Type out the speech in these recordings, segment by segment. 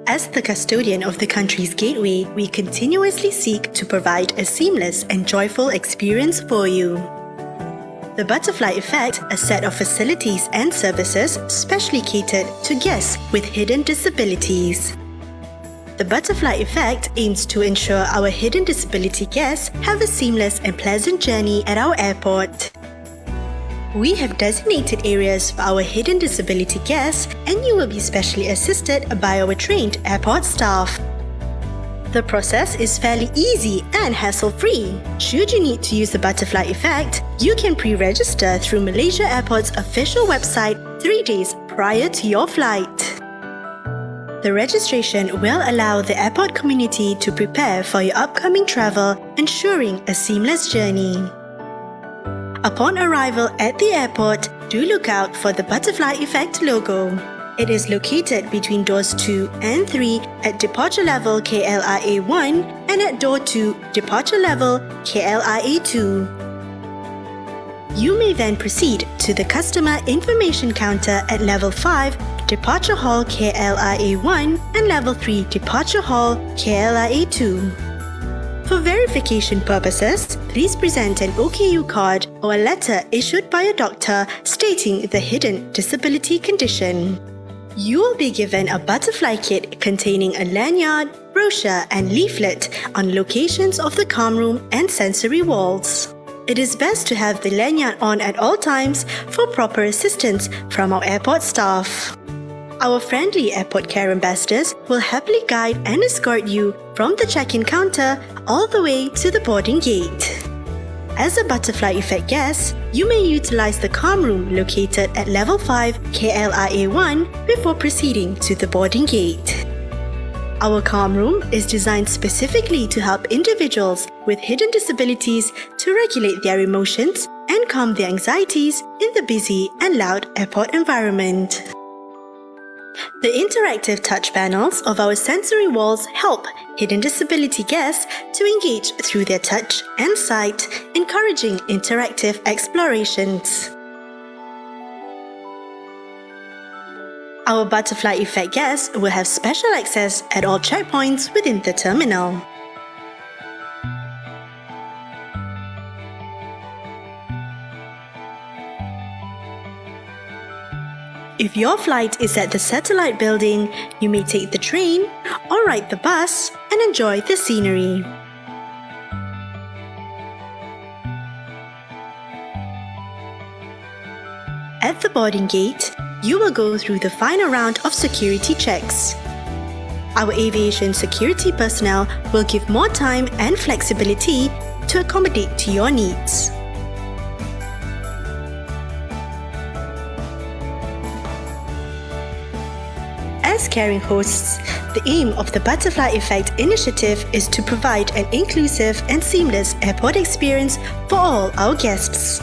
As the custodian of the country's gateway, we continuously seek to provide a seamless and joyful experience for you. The Butterfly Effect, a set of facilities and services specially catered to guests with hidden disabilities. The Butterfly Effect aims to ensure our hidden disability guests have a seamless and pleasant journey at our airport. We have designated areas for our hidden disability guests, and you will be specially assisted by our trained airport staff. The process is fairly easy and hassle-free. Should you need to use the Butterfly Effect, you can pre-register through Malaysia Airport's official website 3 days prior to your flight. The registration will allow the airport community to prepare for your upcoming travel, ensuring a seamless journey. Upon arrival at the airport, do look out for the Butterfly Effect logo. It is located between doors 2 and 3 at departure level KLIA 1 and at door 2, departure level KLIA 2. You may then proceed to the Customer Information Counter at level 5, Departure Hall KLIA 1 and level 3, Departure Hall KLIA 2. For verification purposes, please present an OKU card or a letter issued by a doctor stating the hidden disability condition. You will be given a butterfly kit containing a lanyard, brochure and leaflet on locations of the calm room and sensory walls. It is best to have the lanyard on at all times for proper assistance from our airport staff. Our friendly airport care ambassadors will happily guide and escort you from the check-in counter all the way to the boarding gate. As a Butterfly Effect guest, you may utilize the calm room located at level 5 KLIA 1 before proceeding to the boarding gate. Our calm room is designed specifically to help individuals with hidden disabilities to regulate their emotions and calm their anxieties in the busy and loud airport environment. The interactive touch panels of our sensory walls help hidden disability guests to engage through their touch and sight, encouraging interactive explorations. Our Butterfly Effect guests will have special access at all checkpoints within the terminal. If your flight is at the satellite building, you may take the train or ride the bus and enjoy the scenery. At the boarding gate, you will go through the final round of security checks. Our aviation security personnel will give more time and flexibility to accommodate to your needs. As caring hosts, the aim of the Butterfly Effect initiative is to provide an inclusive and seamless airport experience for all our guests.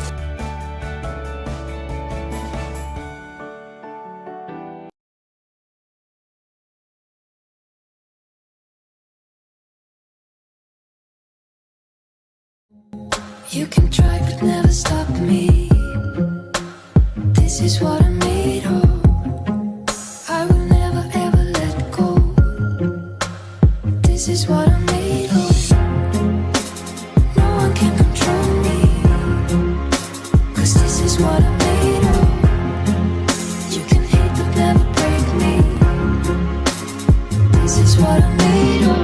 You can try but never stop me. This is what I'm made of. This is what I'm made of. No one can control me, 'cause this is what I'm made of. You can hate but never break me. This is what I'm made of.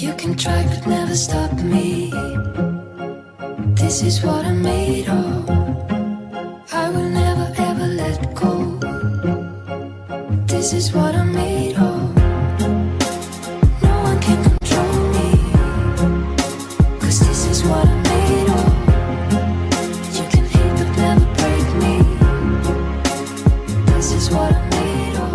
You can try but never stop me. This is what I'm made of. I will never ever let go. this is what I'm made of. No one can control me, 'cause this is what I'm made of. You can hate but never break me. This is what I'm made of.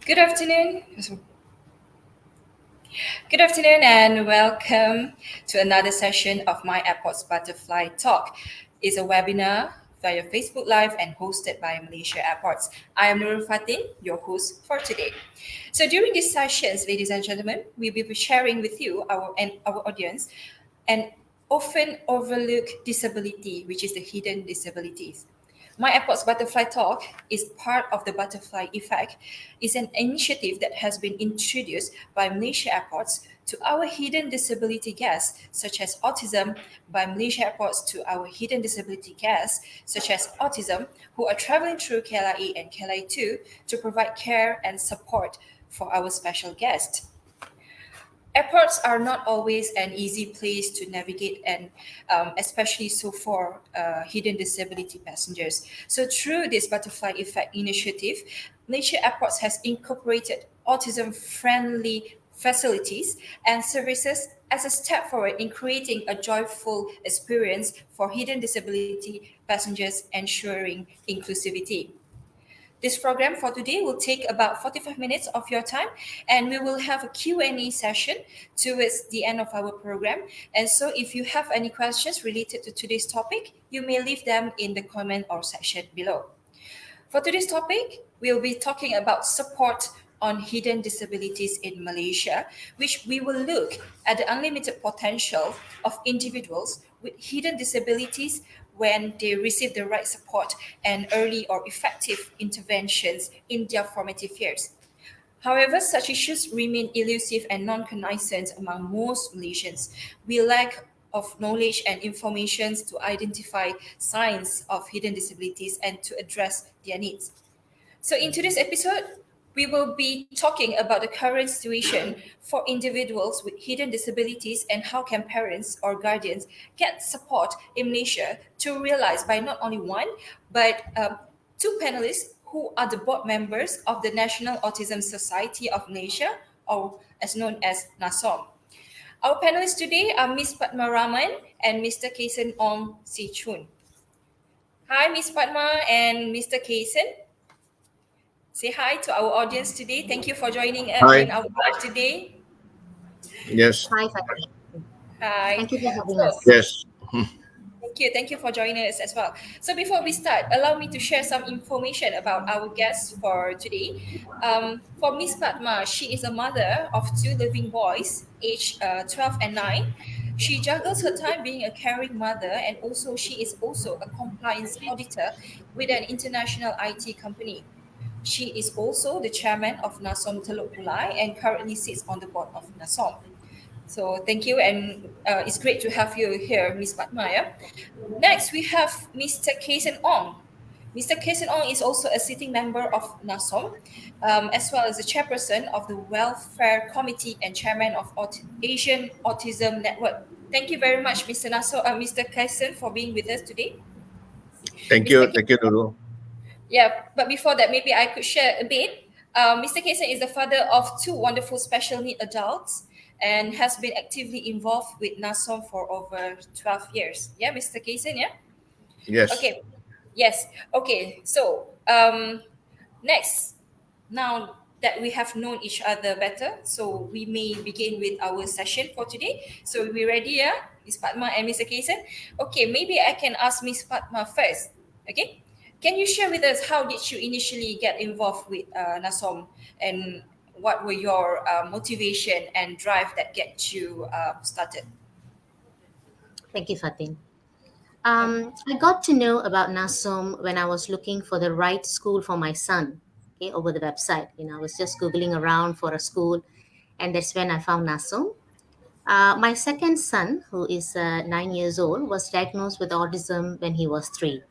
Good afternoon. Good afternoon and welcome to another session of my Airports Butterfly Talk. It's a webinar via Facebook Live and hosted by Malaysia Airports. I am Nurul Fatin, your host for today. So during these sessions, ladies and gentlemen, we will be sharing with you, our audience, an often overlooked disability, which is the hidden disabilities. My Airports Butterfly Talk is part of the Butterfly Effect. It's an initiative that has been introduced by Malaysia Airports to our hidden disability guests, such as autism, by Malaysia Airports to our hidden disability guests, such as autism, who are traveling through KLIA and KLIA 2 to provide care and support for our special guests. Airports are not always an easy place to navigate, and especially so for hidden disability passengers. So through this Butterfly Effect initiative, Malaysia Airports has incorporated autism-friendly facilities and services as a step forward in creating a joyful experience for hidden disability passengers, ensuring inclusivity. This program for today will take about 45 minutes of your time, and we will have a Q&A session towards the end of our program. And so if you have any questions related to today's topic, you may leave them in the comment or section below. For today's topic, we'll be talking about support on hidden disabilities in Malaysia, which we will look at the unlimited potential of individuals with hidden disabilities when they receive the right support and early or effective interventions in their formative years. However, such issues remain elusive and non-cognizant among most Malaysians. We lack of knowledge and information to identify signs of hidden disabilities and to address their needs. So in today's episode, we will be talking about the current situation for individuals with hidden disabilities and how can parents or guardians get support in Malaysia to realize by not only one, but two panelists who are the board members of the National Autism Society of Malaysia, or as known as NASOM. Our panelists today are Ms. Padma Raman and Mr. Kaisen Ong Si Chun. Hi, Ms. Padma and Mr. Kaisen. Say hi to our audience today. Thank you for joining Hi. in our live today. Yes. Hi, Fatih. Hi. Thank you for having So, us. Yes. Thank you for joining us as well. So before we start, allow me to share some information about our guests for today. For Miss Padma, she is a mother of two living boys, aged 12 and 9. She juggles her time being a caring mother, and also she is also a compliance auditor with an international IT company. She is also the chairman of NASOM Teluk Pulai and currently sits on the board of NASOM. So thank you, and it's great to have you here, Ms. Padma. Yeah? Next, we have Mr. Kaisen Ong. Mr. Kaisen Ong is also a sitting member of NASOM, as well as the chairperson of the Welfare Committee and chairman of Asian Autism Network. Thank you very much, Mr. Kaisen, for being with us today. Thank you. Thank you, Nurul. Yeah, but before that, maybe I could share a bit. Mr. Kaisen is the father of two wonderful special need adults and has been actively involved with NASOM for over 12 years. Yeah, Mr. Kaisen, yeah? Yes. Okay, yes. Okay, so next, now that we have known each other better, so we may begin with our session for today. So we ready, yeah? Ms. Padma and Mr. Kaisen? Okay, maybe I can ask Ms. Padma first, okay? Can you share with us how did you initially get involved with NASOM, and what were your motivation and drive that get you started? Thank you, Fatin. I got to know about NASOM when I was looking for the right school for my son, okay, over the website. I was just Googling around for a school, and that's when I found NASOM. My second son, who is 9 years old, was diagnosed with autism when he was 3.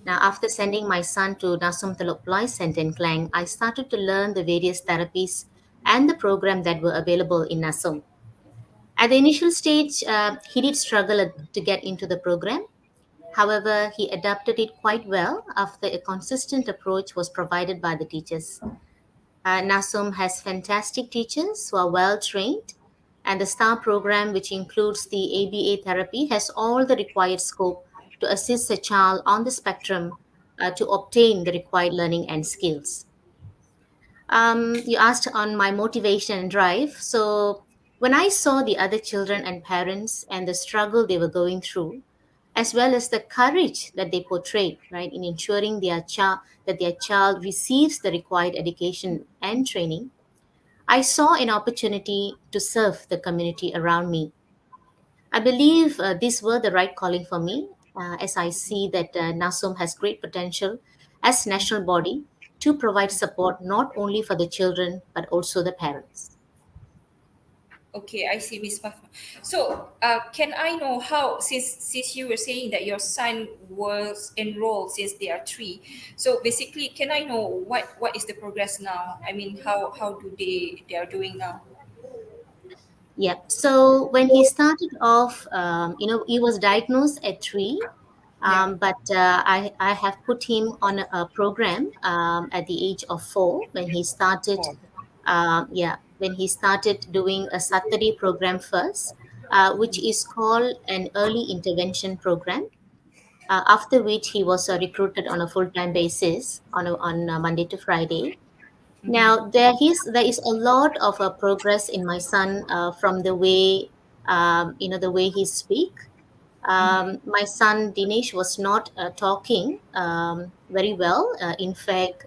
Now, after sending my son to Nasum Telok Pulai St. Klang, I started to learn the various therapies and the program that were available in Nasum. At the initial stage, he did struggle to get into the program. However, he adapted it quite well after a consistent approach was provided by the teachers. NASUM has fantastic teachers who are well trained, and the STAR program, which includes the ABA therapy, has all the required scope to assist a child on the spectrum to obtain the required learning and skills. You asked on my motivation and drive. So, when I saw the other children and parents and the struggle they were going through, as well as the courage that they portrayed, right, in ensuring that their child receives the required education and training, I saw an opportunity to serve the community around me. I believe these were the right calling for me, as I see that NASUM has great potential as national body to provide support not only for the children but also the parents. Okay, I see, Miss Fatma. So, can I know how, since you were saying that your son was enrolled since they are three, so basically, can I know what is the progress now? I mean, how do they are doing now? Yeah. So when he started off, he was diagnosed at 3, Yeah. but I have put him on a program at the age of 4 when he started. Oh. When he started doing a Saturday program first, which is called an early intervention program. After which he was recruited on a full-time basis on Monday to Friday. Now there is a lot of progress in my son from the way the way he speak. My son Dinesh was not talking very well. In fact,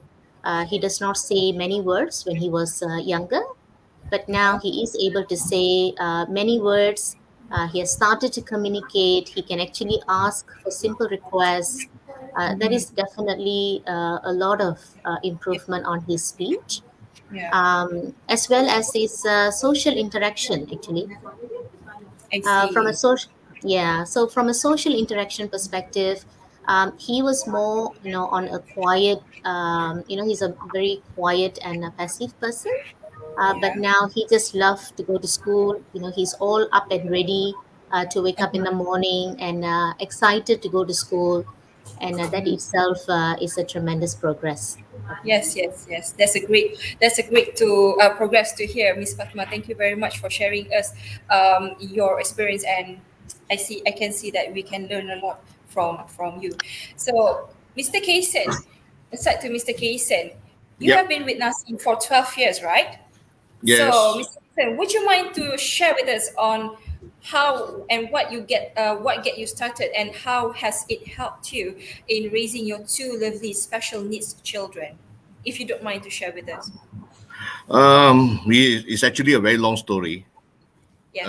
he does not say many words when he was younger, but now Uh-huh. he is able to say many words. He has started to communicate. He can actually ask for simple requests. There is definitely a lot of Yeah. improvement on his speech, Yeah. as well as his social interaction. Actually, I from a see. social so from a social interaction perspective, he was more on a quiet. He's a very quiet and a passive person, but Yeah. now he just loves to go to school. He's all up and ready to wake up in the morning and excited to go to school. And that itself is a tremendous progress. Yes, yes, yes. That's a great to progress to hear, Miss Fatma. Thank you very much for sharing us your experience, and I can see that we can learn a lot from you. So, Mr. Kaysen, aside to Mr. Kaysen, you Yep. have been with Nasim for 12 years, right? So, Yes. Mr. Kaysen, would you mind to share with us on how and what get you started, and how has it helped you in raising your two lovely special needs children? If you don't mind to share with us. It's actually a very long story. Yes.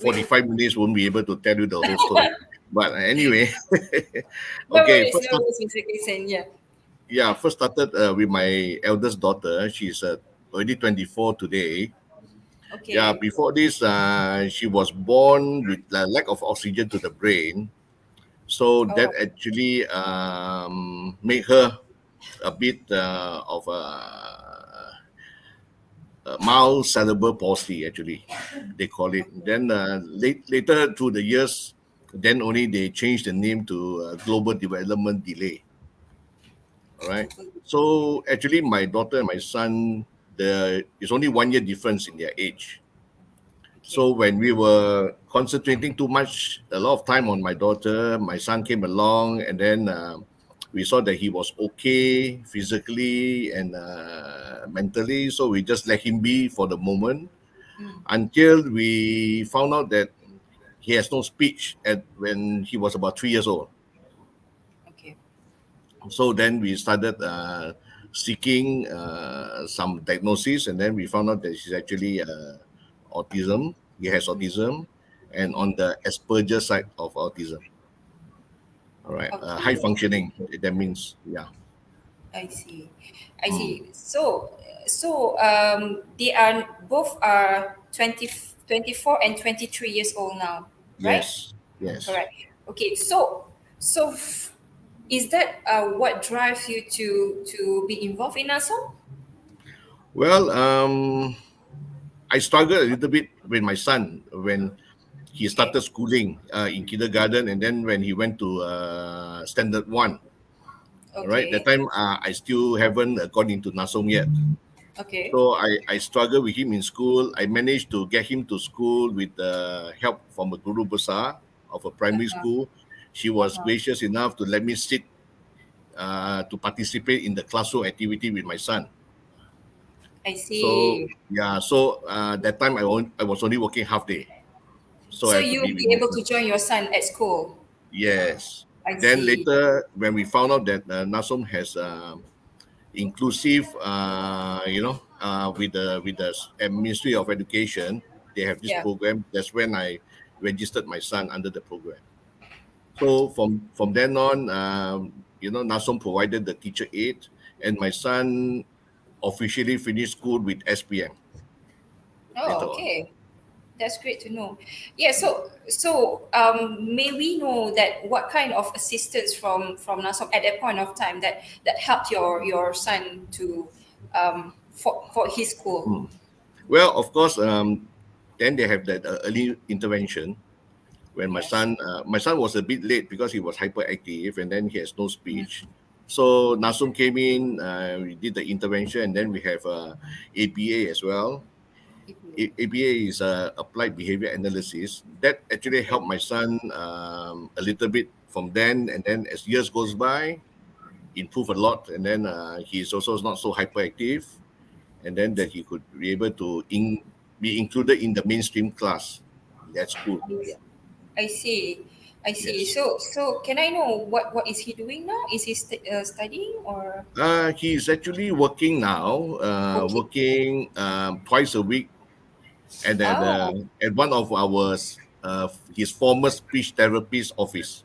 45 minutes won't be able to tell you the whole story. But anyway, No okay. worries, no worries, Mr. Kaysen. Yeah. First started with my eldest daughter. She's already 24 today. Yeah, Okay. before this, she was born with a lack of oxygen to the brain. So that Oh. actually made her a bit of a mild cerebral palsy, actually, they call it. Then later through the years, then only they changed the name to global development delay. All right. So actually, my daughter and my son, there is only 1 year difference in their age. Okay. So when we were concentrating too much, a lot of time on my daughter, my son came along, and then we saw that he was okay physically and mentally. So we just let him be for the moment Mm. until we found out that he has no speech at when he was about 3 years old. Okay. So then we started seeking some diagnosis, and then we found out that he's actually autism. He has autism, and on the Asperger side of autism. All right, high Okay. functioning. That means, yeah. I see. I Mm. see. So they are both are 24 and 23 years old now, right? Yes, yes. Correct. Okay. So is that what drives you to be involved in ASO? Well, I struggled a little bit with my son when he Okay. started schooling in kindergarten, and then when he went to standard one. All right, that Okay. time I still haven't gone into Nasom yet. Okay. So I struggled with him in school. I managed to get him to school with the help from a guru besar of a primary Uh-huh. school. She was Uh-huh. gracious enough to let me sit to participate in the classroom activity with my son. I So see. yeah, so that time I was only working half day, so I So have to you'll be with be my able son. to join your son at school. Yes. I Then see. later, when we found out that Nasom has inclusive, with the Ministry of Education, they have this Yeah. program. That's when I registered my son under the program. So from then on, Nasom provided the teacher aid, and my son officially finished school with SPM Oh, later on. okay. That's great to know. Yeah, may we know that what kind of assistance from NASOM at that point of time that helped your son to for his school? Hmm. Well, of course, then they have that early intervention when Yes. my son was a bit late because he was hyperactive and then he has no speech. So Nasum came in, we did the intervention, and then we have APA as well. APA is applied behavior analysis that actually Okay. helped my son a little bit from then, and then as years goes by, improve a lot, and then he's also not so hyperactive, and then that he could be able to be included in the mainstream class at school. Yeah. I see. I see. Yes. So can I know what is he doing now? Is he studying or He's actually working now, working? working twice a week Oh, at one of our his former speech therapist office.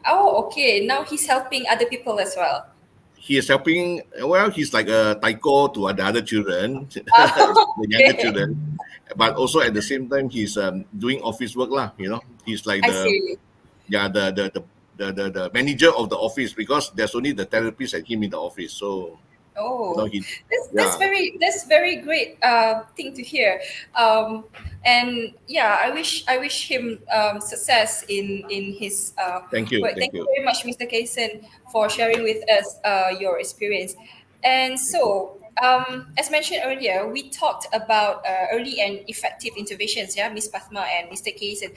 oh, okay. Now he's helping other people as well. He is helping. Well, he's like a taiko to the other children, Oh, the younger okay. children, but also at the same time he's doing office work lah. He's like I see. yeah the manager of the office because there's only the therapist and him in the office. So Oh, he that's yeah. very great thing to hear. And yeah, I wish him success in his work. Thank Thank you you, very much, Mr. Kaysen, for sharing with us your experience. And thank you. so, as mentioned earlier, we talked about early and effective interventions. Yeah, Miss Pathma and Mr. Kaysen,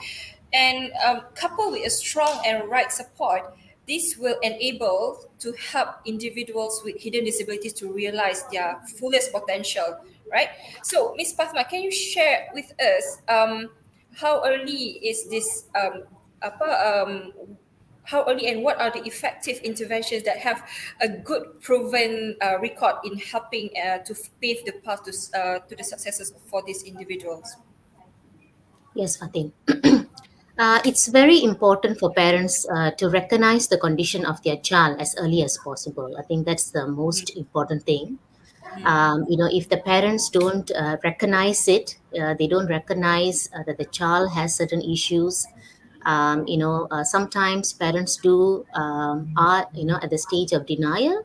and coupled with a strong and right support, this will enable to help individuals with hidden disabilities to realize their fullest potential, right? So, Ms. Pathma, can you share with us how early is this how early and what are the effective interventions that have a good proven record in helping to pave the path to the successes for these individuals? Yes, Fatin. It's very important for parents to recognize the condition of their child as early as possible. I think that's the most important thing. If the parents don't recognize it, they don't recognize that the child has certain issues. Sometimes parents do are at the stage of denial.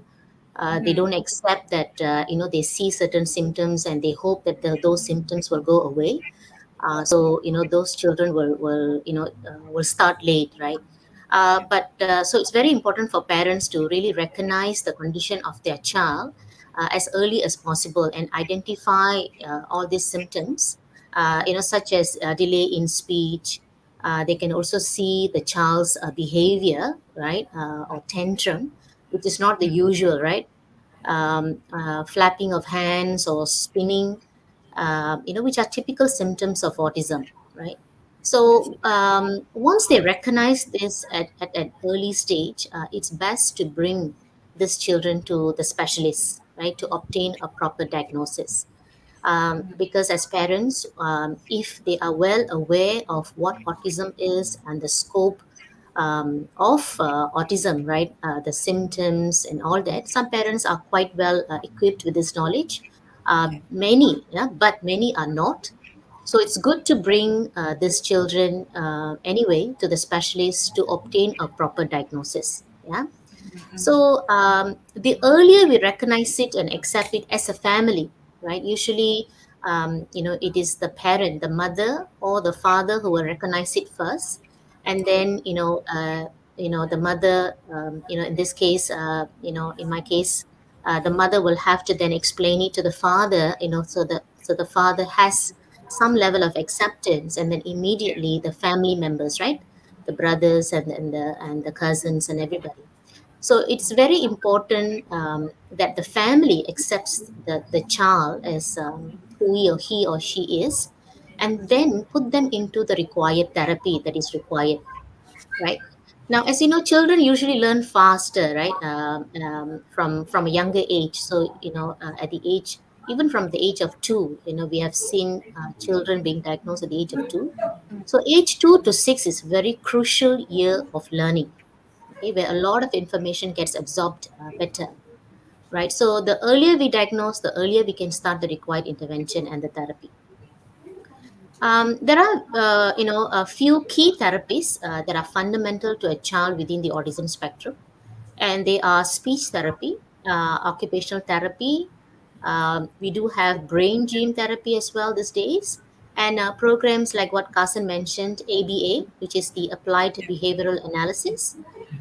They don't accept that they see certain symptoms and they hope that those symptoms will go away. So those children will start late, right? But so it's very important for parents to really recognize the condition of their child as early as possible and identify all these symptoms, such as delay in speech. They can also see the child's behavior, right, or tantrum, which is not the usual, right? Flapping of hands or spinning, which are typical symptoms of autism, right? So once they recognize this at an early stage, it's best to bring these children to the specialists, right, to obtain a proper diagnosis. Because as parents, if they are well aware of what autism is and the scope of autism, right, the symptoms and all that, some parents are quite well equipped with this knowledge. Many, yeah, but many are not. So it's good to bring these children anyway to the specialist to obtain a proper diagnosis. Yeah. So the earlier we recognize it and accept it as a family, right? Usually, it is the parent, the mother or the father who will recognize it first, and then the mother, in this case, in my case, the mother will have to then explain it to the father, so the father has some level of acceptance, and then immediately the family members, right, the brothers and the cousins and everybody. So it's very important that the family accepts the child as who he or she is, and then put them into the required therapy that is required, right? Now, as you know, children usually learn faster, right, from a younger age. So, at the age, even from the age of 2, we have seen children being diagnosed at the age of 2. So, age 2 to 6 is very crucial year of learning, okay, where a lot of information gets absorbed better, right? So the earlier we diagnose, the earlier we can start the required intervention and the therapy. There are, a few key therapies that are fundamental to a child within the autism spectrum, and they are speech therapy, occupational therapy. We do have brain gene therapy as well these days, and programs like what Carson mentioned, ABA, which is the Applied Behavioral Analysis.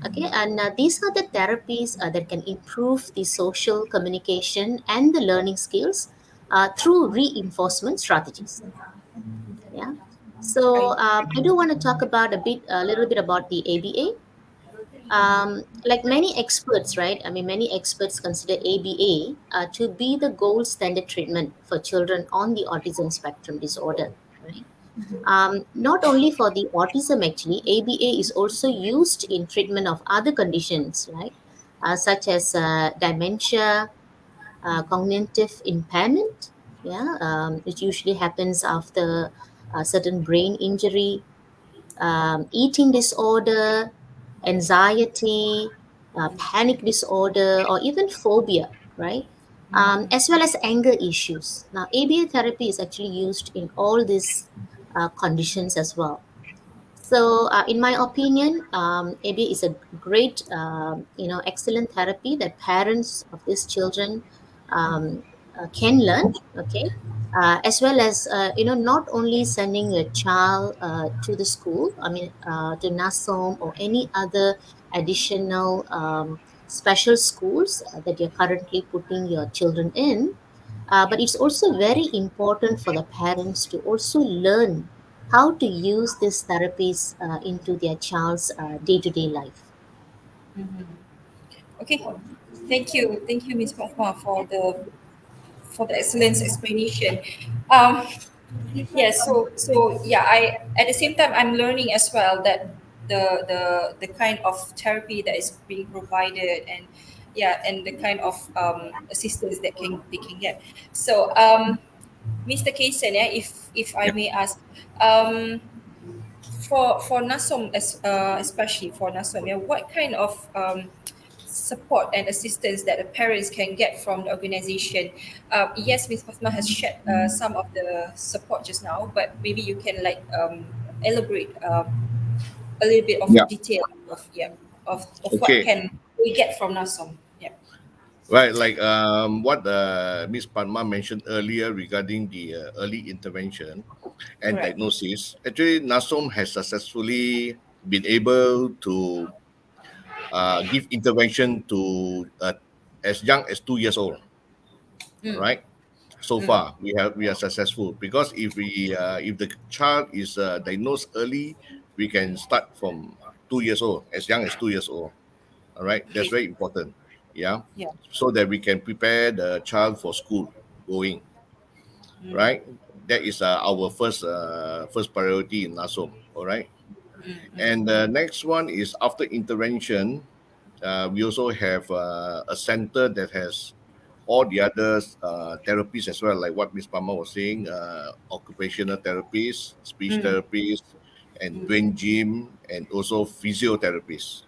Okay, and these are the therapies that can improve the social communication and the learning skills through reinforcement strategies. Yeah. So I I do want to talk about a little bit about the ABA. Like many experts, right? I mean, many experts consider ABA to be the gold standard treatment for children on the autism spectrum disorder, right? Not only for the autism, actually, ABA is also used in treatment of other conditions, right? Such as dementia, cognitive impairment, yeah, which usually happens after a certain brain injury, eating disorder, anxiety, panic disorder, or even phobia, right? As well as anger issues. Now, ABA therapy is actually used in all these conditions as well. So, in my opinion, ABA is a great, excellent therapy that parents of these children can learn. Okay, as well as not only sending your child to the school. I mean, to NASOM or any other additional special schools that you're currently putting your children in, but it's also very important for the parents to also learn how to use these therapies into their child's day-to-day life. okay. Thank you, Miss Fatma, for the excellent explanation. Um, Yes, so yeah, I at the same time I'm learning as well that the kind of therapy that is being provided, and yeah, and the kind of assistance that can they can get. So Mr. Kaysen, yeah, if I Yeah. may ask, for Nasom, especially for Nasom, yeah, what kind of support and assistance that the parents can get from the organization? Yes, Ms. Fatma has shared some of the support just now, but maybe you can like elaborate a little bit of Yeah. detail of of what Okay. can we get from Nasom. Yeah, Right. Like what Miss Padma mentioned earlier regarding the early intervention and correct. diagnosis. Actually, NASOM has successfully been able to give intervention to as young as 2 years old. All Mm, right. So far, we are successful because if the child is diagnosed early, we can start from 2 years old, as young as 2 years old. All right, that's okay. very important. Yeah, Yeah. so that we can prepare the child for school going. Mm, Right, that is our first priority in NASOM. All right, and the next one is after intervention. We also have a center that has all the other therapies as well, like what Miss Palma was saying, occupational therapists, speech mm, therapists, and brain gym, and also physiotherapists.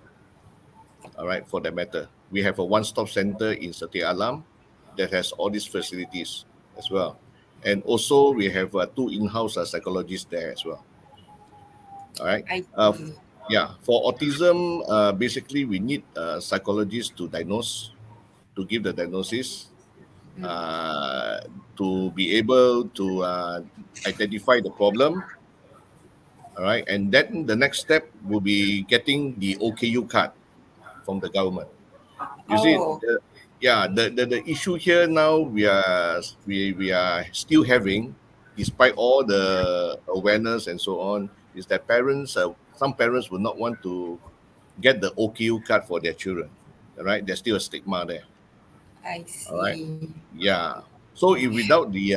All right, for that matter, we have a one-stop center in Setia Alam that has all these facilities as well, and also we have two in-house psychologists there as well. All right. I F- see. yeah, for autism, basically we need psychologists to diagnose, to give the diagnosis, uh, to be able to identify the problem. All right, and then the next step will be getting the OKU card from the government. You see, Oh. the issue here now we are still having, despite all the awareness and so on, is that some parents would not want to get the OKU card for their children. All right, there's still a stigma there. I All right, see. yeah. So if without the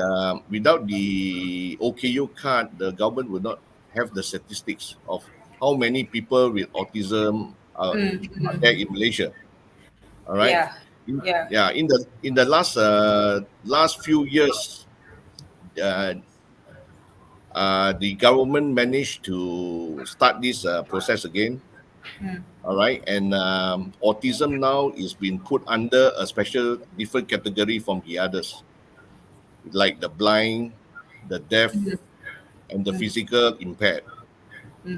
OKU card, the government would not have the statistics of how many people with autism are there in Malaysia. All right. Yeah. Yeah. Yeah, in the last few years, uh, the government managed to start this process again. All right, and autism now is being put under a special different category from the others, like the blind, the deaf, and the physical impaired.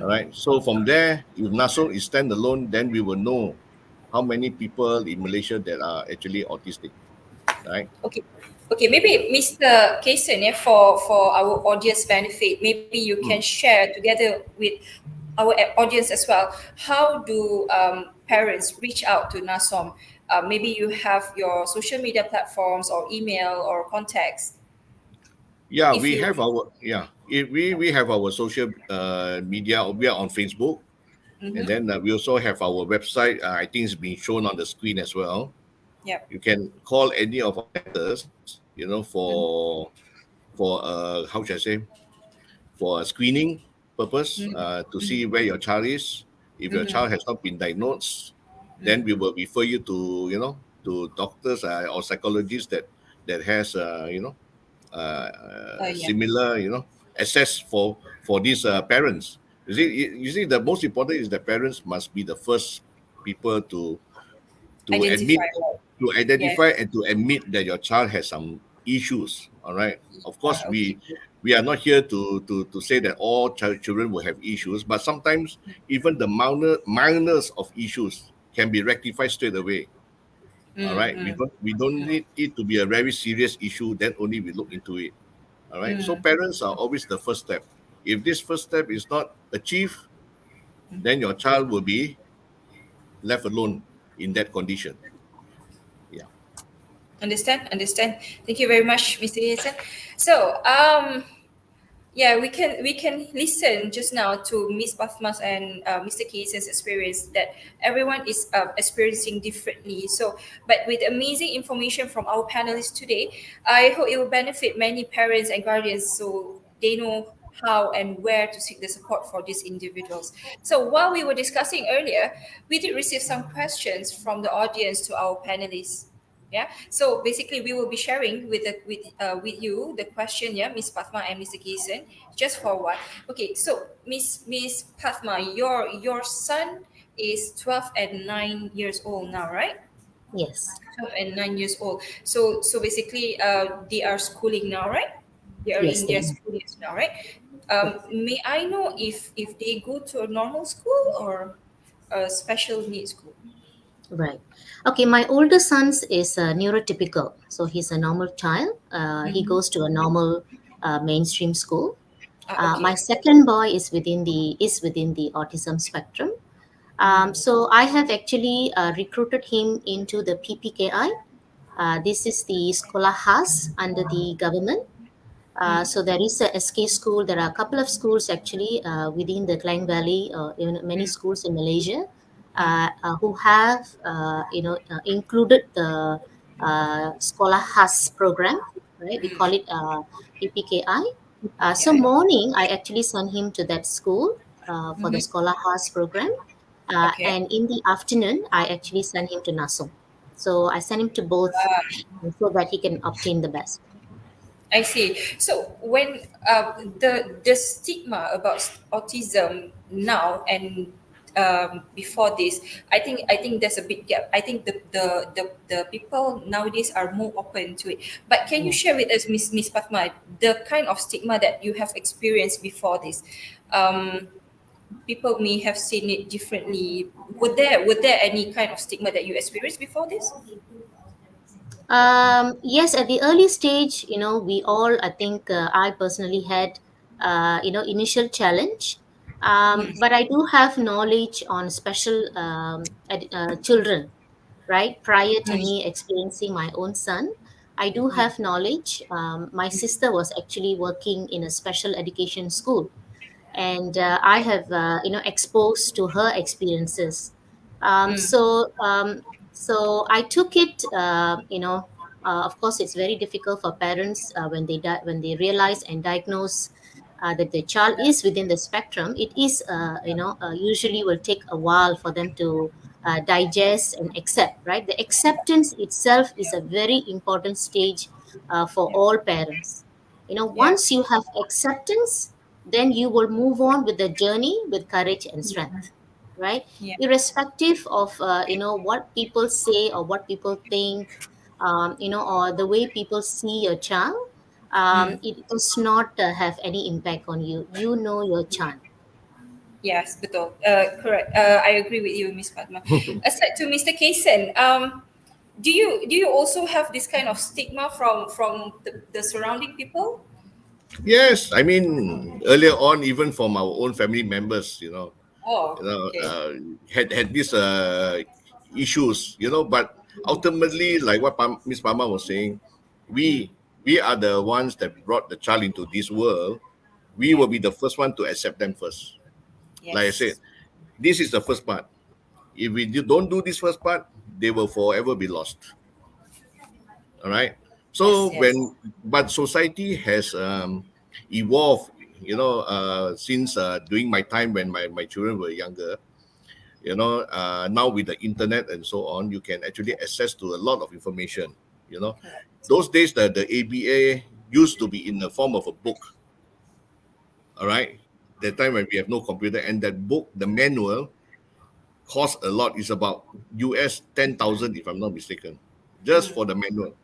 All right, so from there, if NASO is standalone, then we will know how many people in Malaysia that are actually autistic. Right. Okay. Okay, maybe Mr. Kason, yeah, for our audience benefit, maybe you can Mm. share together with our audience as well. How do parents reach out to NASOM? Maybe you have your social media platforms or email or contacts. Yeah, If we you, have our we have our social media. We are on Facebook, and mm-hmm. then we also have our website. I think it's being shown on the screen as well. Yep. You can call any of our centers, for how should I say, for a screening purpose, to see where your child is. If your child has not been diagnosed, then we will refer you to doctors or psychologists that has Yeah. similar access for these parents. You see the most important is that parents must be the first people to admit, Identify. Right? to Yeah. identify and to admit that your child has some issues. All right, of course Okay. we are not here to say that all children will have issues, but sometimes even the minors of issues can be rectified straight away. All right, we don't need it to be a very serious issue, then only we look into it. All right, so parents are always the first step. If this first step is not achieved, then your child will be left alone in that condition. Yeah. Understand? Understand. Thank you very much, Mr. Hasan. So, yeah, we can listen just now to Miss Pathmas and Mr. Casey's experience that everyone is experiencing differently. So, but with amazing information from our panelists today, I hope it will benefit many parents and guardians so they know how and where to seek the support for these individuals. So while we were discussing earlier, we did receive some questions from the audience to our panelists. Yeah. So basically, we will be sharing with you the question. Yeah, Miss Pathma and Mr. Kason, just for what? Okay. So Miss Pathma, your son is 12 and 9 years old now, right? Yes. 12 and 9 years old. So basically, they are schooling now, right? They are Yes, in they their are. school years now, right? Yes. May I know if they go to a normal school or a special needs school? Right. Okay, my older son is neurotypical, so he's a normal child. He Mm-hmm. goes to a normal mainstream school. My Okay. second boy is within the autism spectrum. So I have actually recruited him into the PPKI. This is the Sekolah Khas under the government. So there is a SK school. There are a couple of schools actually within the Klang Valley, even many schools in Malaysia, who have included the Sekolah Khas program. Right, we call it PPKI. So PPKI. morning, I actually sent him to that school for the Mm-hmm. Sekolah Khas program, Okay. and in the afternoon, I actually sent him to NASOM. So I sent him to both so that he can obtain the best. I see. So when the stigma about autism now and before this, I think there's a big gap. I think the people nowadays are more open to it. But can you Yeah. share with us, Miss Patma, the kind of stigma that you have experienced before this? Um, People may have seen it differently. Were there any kind of stigma that you experienced before this? Yes, at the early stage, we all, I think, I personally had, initial challenge. But I do have knowledge on special children, right? Prior to me experiencing my own son, I do have knowledge. My sister was actually working in a special education school, and I have exposed to her experiences. So I took it. Of course, it's very difficult for parents when when they realize and diagnose that the child is within the spectrum. It is usually will take a while for them to digest and accept. Right, the acceptance itself is a very important stage for all parents. Yeah. Once you have acceptance, then you will move on with the journey with courage and strength, right? Yeah. Irrespective of what people say or what people think, or the way people see your child, it does not have any impact on you. You know your child. Yes, betul. Correct. I agree with you, Miss Padma. Aside to Mr. Kason, do you also have this kind of stigma from the surrounding people? Yes, I mean earlier on, even from our own family members, you Oh, know, okay. uh, had these issues, but ultimately, like what Miss Palma was saying, we we are the ones that brought the child into this world. We Yeah. will be the first one to accept them first. Like I said, Yes. this is the first part. If we don't do this first part, they will forever be lost. All right. Yes. So Yes. but society has evolved, since during my time when my children were younger. Now with the internet and so on, you can actually access to a lot of information. You know, Correct. those days the ABA used to be in the form of a book. All right. That time when we have no computer, and that book, the manual, cost a lot. It's about US 10,000 if I'm not mistaken, just for the manual.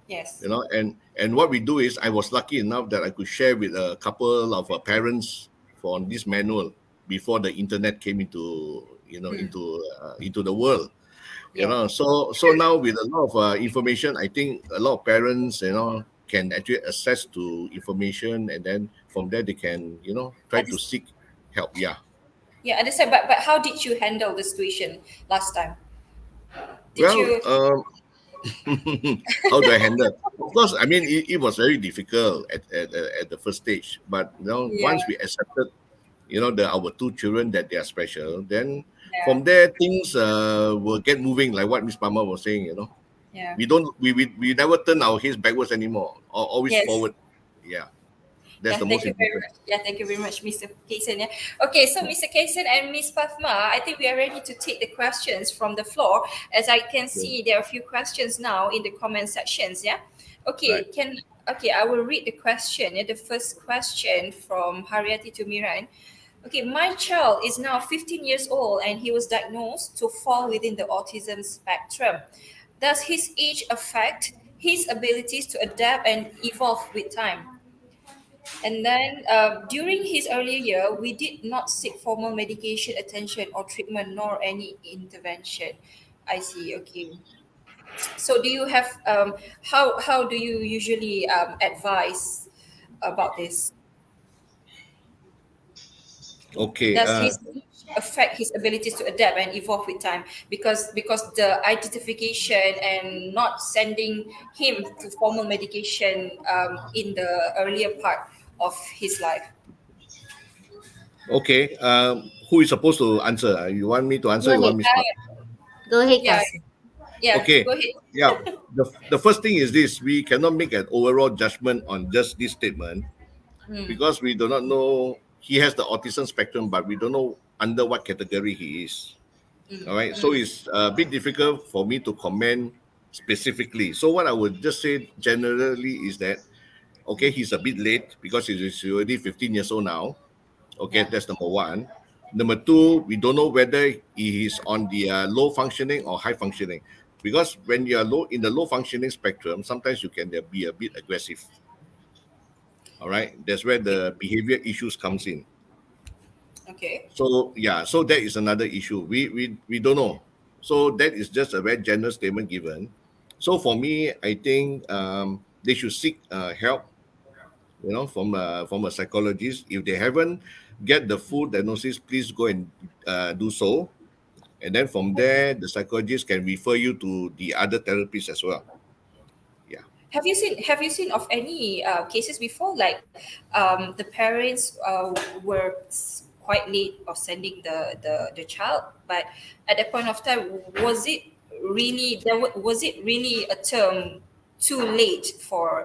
Yes. And what we do is, I was lucky enough that I could share with a couple of parents for this manual before the internet came into the world. Yeah. So now with a lot of information, I think a lot of parents can actually access to information, and then from there they can try to Understand. seek help. Yeah. Yeah, understand. But how did you handle the situation last time? Did Well, you? how do I handle? Of course, I mean it was very difficult at the first stage, but Yeah. once we accepted, our two children, that they are special, then Yeah. from there things will get moving. Like what Miss Palmer was saying, Yeah. we don't we never turn our heads backwards anymore, always Yes. forward. Yeah, that's Yeah, the thank most you very important. much. Yeah, thank you very much, Mr. Kason. Yeah. Okay, so Mr. Kason and Miss Padma, I think we are ready to take the questions from the floor. As I can Okay. see, there are a few questions now in the comment sections. Yeah. Okay. Right. I will read the question. Yeah, the first question from Haryati Tumiran. Okay, my child is now 15 years old and he was diagnosed to fall within the autism spectrum. Does his age affect his abilities to adapt and evolve with time? And then during his earlier year, we did not seek formal medication attention or treatment nor any intervention. I see. Okay. So do you have how do you usually advise about this? Okay. Does his age affect his abilities to adapt and evolve with time? Because the identification and not sending him to formal medication in the earlier part of his life. Okay. Who is supposed to answer? You want me to answer? Go You want ahead. Miss Palmer? Go ahead, Yeah, Kasi. yeah. Okay. Go ahead. Yeah. The first thing is this: we cannot make an overall judgment on just this statement, because we do not know. He has the autism spectrum, but we don't know under what category he is. All right. So it's a bit difficult for me to comment specifically. So what I would just say generally is that, okay, he's a bit late because he's already 15 years old now. Okay, Yeah. that's number one. Number two, we don't know whether he is on the low functioning or high functioning, because when you are in the low functioning spectrum, sometimes you can be a bit aggressive. All right, that's where Okay. the behavior issues comes in. Okay. So yeah, so that is another issue. We don't know. So that is just a very general statement given. So for me, I think they should seek help, from a psychologist. If they haven't get the full diagnosis, please go and do so. And then from there, the psychologist can refer you to the other therapists as well. Yeah. Have you seen of any cases before, like the parents were quite late of sending the child, but at that point of time, was it really a term too late It's, for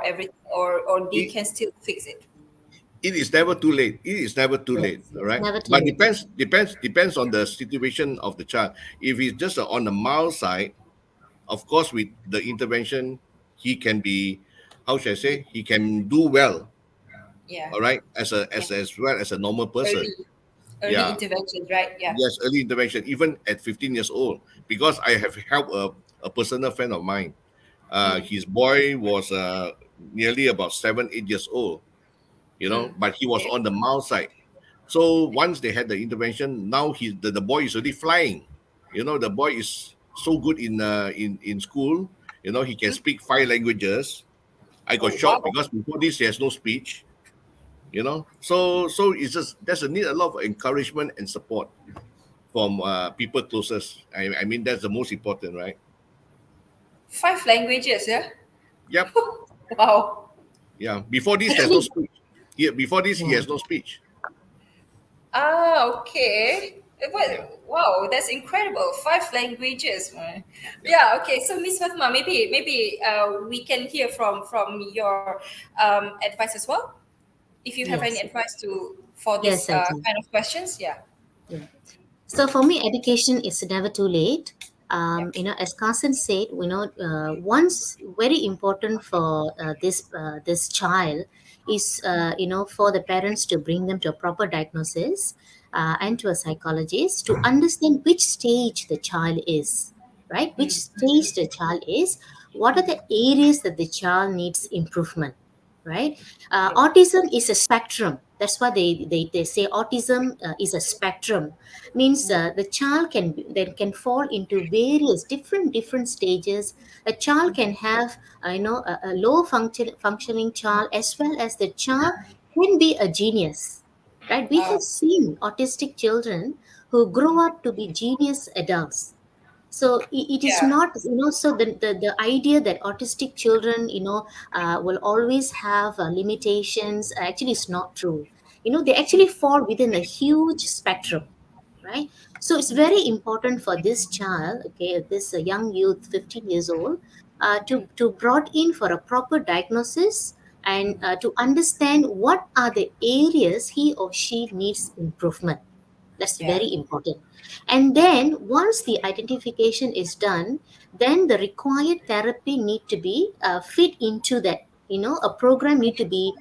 everything, or they it, can still fix it? it is never too late. It is never too late. Yes, All it's right. never too But late. depends on the situation of the child. If it's just on the mild side, of course, with the intervention, he can be, how should I say, he can do well. Yeah, All right, as a yeah. as well as a normal person. Early Yeah. interventions, right? Yeah. Yes, early intervention, even at 15 years old, because I have helped a personal friend of mine. Mm, His boy was nearly about 7, 8 years old, but he was okay. on the mild side. So once they had the intervention, now the boy is already flying. The boy is so good in school. He can speak 5 languages. I got Oh wow. shocked because before this he has no speech. So it's just there's a need a lot of encouragement and support from people closest. I mean that's the most important, right? 5 languages, yeah. Yep. Wow. Yeah. Before this, there's no Actually, speech. Yeah. Before this, he yeah, has no speech. Okay. Yeah. Wow, that's incredible. 5 languages. Man. Yeah. Yeah, okay. So Miss Fatma, maybe we can hear from your advice as well. If you have any yes, advice for this yes, I do. kind of questions, yeah. Yeah. So for me, education is never too late. Yep. As Carson said, once very important for this child is for the parents to bring them to a proper diagnosis and to a psychologist to understand which stage the child is, right? Which Mm, stage the child is. What are the areas that the child needs improvement, right? yep. Autism is a spectrum. That's why they say autism is a spectrum. Means the child can fall into various different stages. A child can have a low functioning child, as well as the child can be a genius, right? We Uh, have seen autistic children who grow up to be genius adults. So it is yeah. not, so the idea that autistic children will always have limitations actually is not true. They actually fall within a huge spectrum, right? So it's very important for this child, okay, this young youth, 15 years old, to brought in for a proper diagnosis and to understand what are the areas he or she needs improvement. That's Yeah. very important. And then once the identification is done, then the required therapy need to be fit into that. A program need to be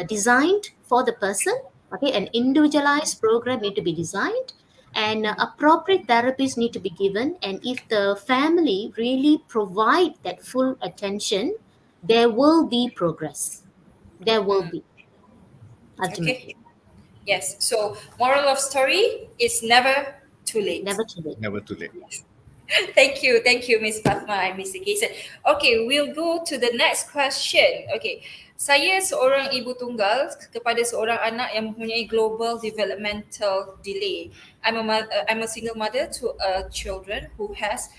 designed for the person. Okay, an individualized program need to be designed, and appropriate therapies need to be given. And if the family really provide that full attention, there will be progress. There will Mm, be okay. ultimately. Yes. So moral of story is never too late. Never too late. Never too late. Thank you, Miss Fatma and Mr. Kason. Okay, we'll go to the next question. Okay, saya seorang ibu tunggal kepada seorang anak yang mempunyai global developmental delay. I'm a single mother to a children who has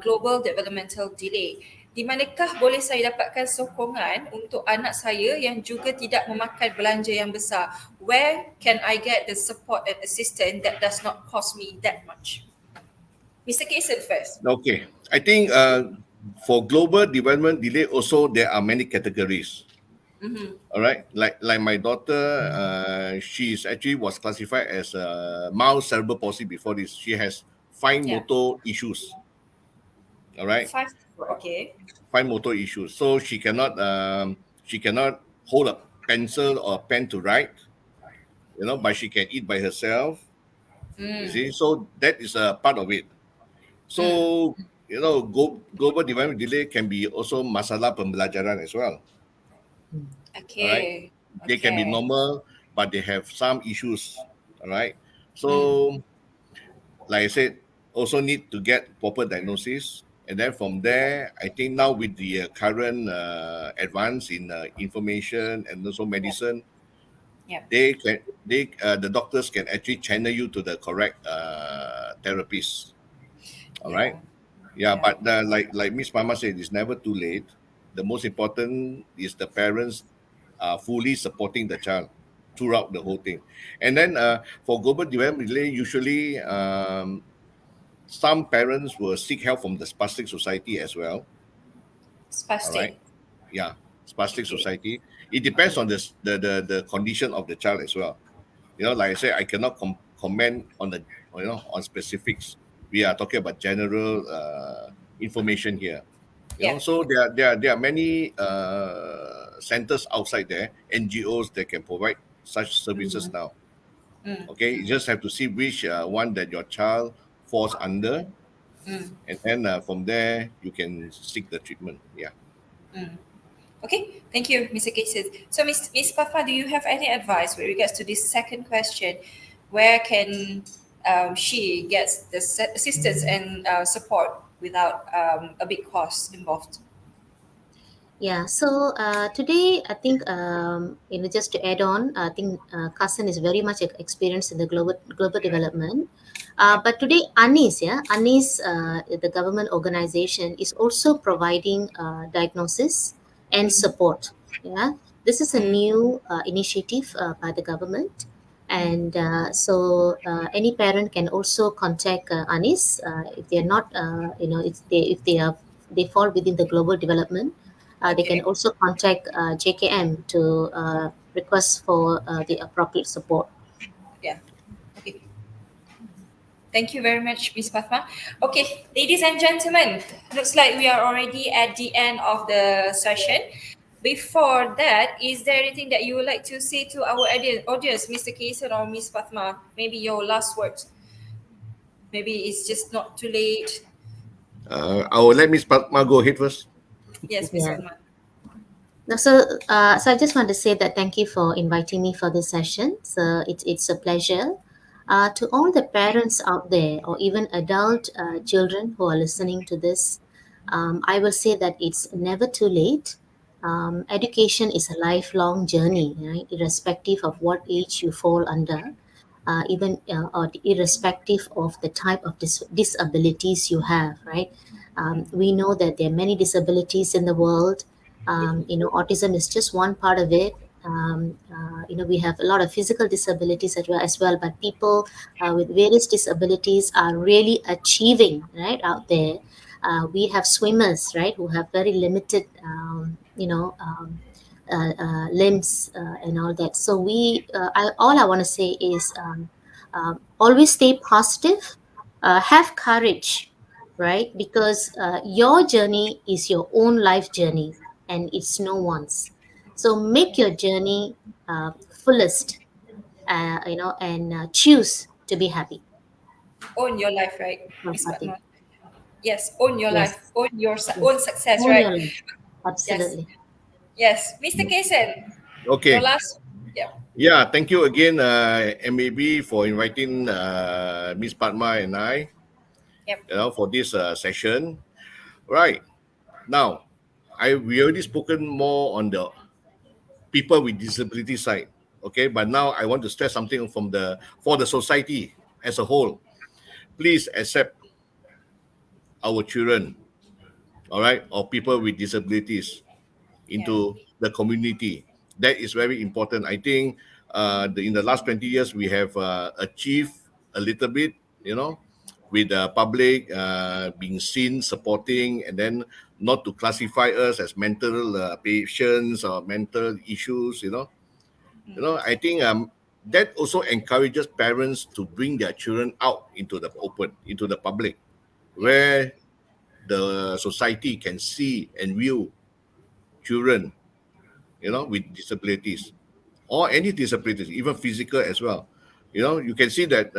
global developmental delay. Di manakah boleh saya dapatkan sokongan untuk anak saya yang juga tidak memakan belanja yang besar? Where can I get the support and assistance that does not cost me that much? Mr. Kason first. Okay. I think for global development delay also there are many categories. All right. Like my daughter, she is actually was classified as mild cerebral palsy before this. She has fine Yeah. motor issues. All right. 5. Okay. Fine motor issues. So she cannot hold a pencil or a pen to write, but she can eat by herself. You see, so that is a part of it. So global development delay can be also masalah pembelajaran as well. All right, Okay. they can be Okay. normal, but they have some issues. All right, Mm. so like I said, also need to get proper diagnosis. And then from there, I think now with the current advance in information and also Yeah. medicine, Yeah. the doctors can actually channel you to the correct therapist. All right. Yeah. Yeah, Yeah. but like Miss Mama said, it's never too late. The most important is the parents fully supporting the child throughout the whole thing. And then for global development delay, usually some parents will seek help from the spastic society as well. All right. Spastic. Yeah, spastic Okay. society. It depends Okay. on the condition of the child as well. Like I said, I cannot comment on on specifics. We are talking about general information here. Yeah. So there are many centers outside there, NGOs that can provide such services Mhm. now. Mm. Okay, you just have to see which one that your child falls under, Mm. and then from there you can seek the treatment. Yeah. Mm. Okay, thank you, Mr. Cases. So, Miss Papa, do you have any advice with regards to this second question? Where can she get the assistance and support without a big cost involved? Yeah, so today I think just to add on, I think Kasan is very much experienced in the global development. Yeah. But today, ANIS, the government organization, is also providing diagnosis and Mm-hmm. support. Yeah, this is a Mm. new initiative by the government, Mm. and any parent can also contact ANIS if they are not, if they fall within the global development. They can Okay. also contact JKM to request for the appropriate support. Yeah. Okay. Thank you very much, Miss Fatma. Okay, ladies and gentlemen, looks like we are already at the end of the session. Before that, is there anything that you would like to say to our audience, Mr. Kason or Miss Fatma? Maybe your last words. Maybe it's just not too late. I will let Miss Padma go ahead first. Yes, Miss Yeah. Fatma. No, so I just want to say that thank you for inviting me for this session. So it's a pleasure. To all the parents out there, or even adult children who are listening to this, I will say that it's never too late. Education is a lifelong journey, right? Irrespective of what age you fall under, even or irrespective of the type of disabilities you have, right? We know that there are many disabilities in the world. Autism is just one part of it. We have a lot of physical disabilities as well, but people with various disabilities are really achieving right out there. We have swimmers, right, who have very limited limbs and all that. So all I want to say is always stay positive, have courage, right? Because your journey is your own life journey, and it's no one's. So make your journey fullest, and choose to be happy. Own your life, right, From Miss Fatih. Fatma? Yes, own your life, Yes, own your yes. own success, Own right? your life. Yes, Absolutely. yes, Mr. Kason. Your Okay. last. Yeah. Yeah. Thank you again, MAB, for inviting Miss Padma and I, Yep. for this session. Right now, we already spoken more on the people with disability side. Okay, but now I want to stress something for the society as a whole. Please accept our children, all right, or people with disabilities Yeah. into the community. That is very important. I think in the last 20 years, we have achieved a little bit, with the public being seen, supporting, and then not to classify us as mental patients or mental issues, I think that also encourages parents to bring their children out into the open, into the public, Yeah. where the society can see and view children, with disabilities or any disabilities, even physical as well. You can see that,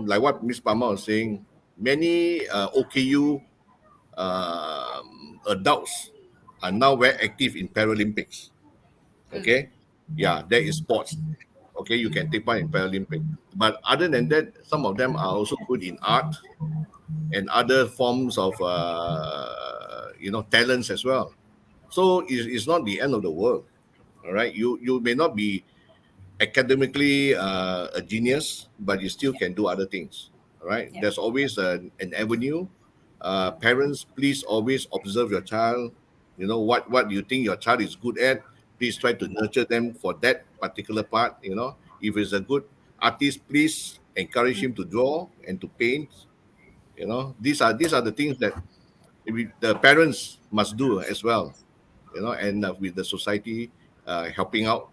like what Miss Palma was saying, many OKU adults are now very active in Paralympics. Mm. Okay, yeah, that is sports. Okay, you can take part in Paralympic. But other than that, some of them are also good in art and other forms of talents as well. So it's not the end of the world. All right, you may not be academically a genius, but you still can do other things. All right, Yeah. there's always an avenue. Parents, please always observe your child. You know what you think your child is good at. Please try to nurture them for that particular part. If it's a good artist, please encourage him to draw and to paint. These are the things that the parents must do as well. And with the society helping out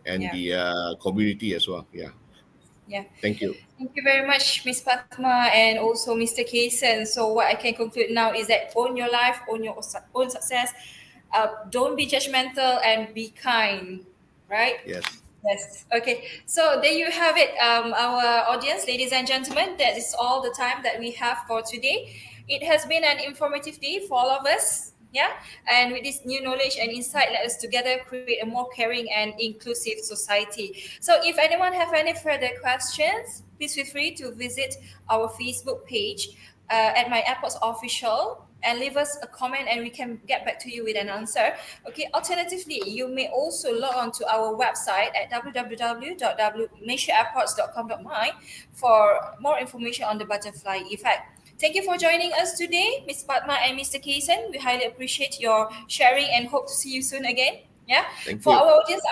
and Yeah. the community as well. Yeah. Yeah. Thank you. Thank you very much, Miss Padma, and also Mr. Kason. So what I can conclude now is that own your life, own your own success. Don't be judgmental and be kind, right? Yes. Yes. Okay. So there you have it, our audience, ladies and gentlemen. That is all the time that we have for today. It has been an informative day for all of us. Yeah. And with this new knowledge and insight, let us together create a more caring and inclusive society. So if anyone have any further questions, please feel free to visit our Facebook page at My Airports Official and leave us a comment and we can get back to you with an answer. Okay, alternatively, you may also log on to our website at www.malaysiaairports.com.my for more information on the butterfly effect. Thank you for joining us today, Ms. Padma and Mr. Kason. We highly appreciate your sharing and hope to see you soon again. Yeah. Thank For you. our audience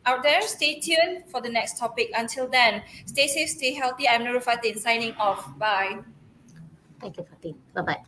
out there, stay tuned for the next topic. Until then, stay safe, stay healthy. I'm Nurul Fatin signing off. Bye. Thank you, Fatin. Bye bye.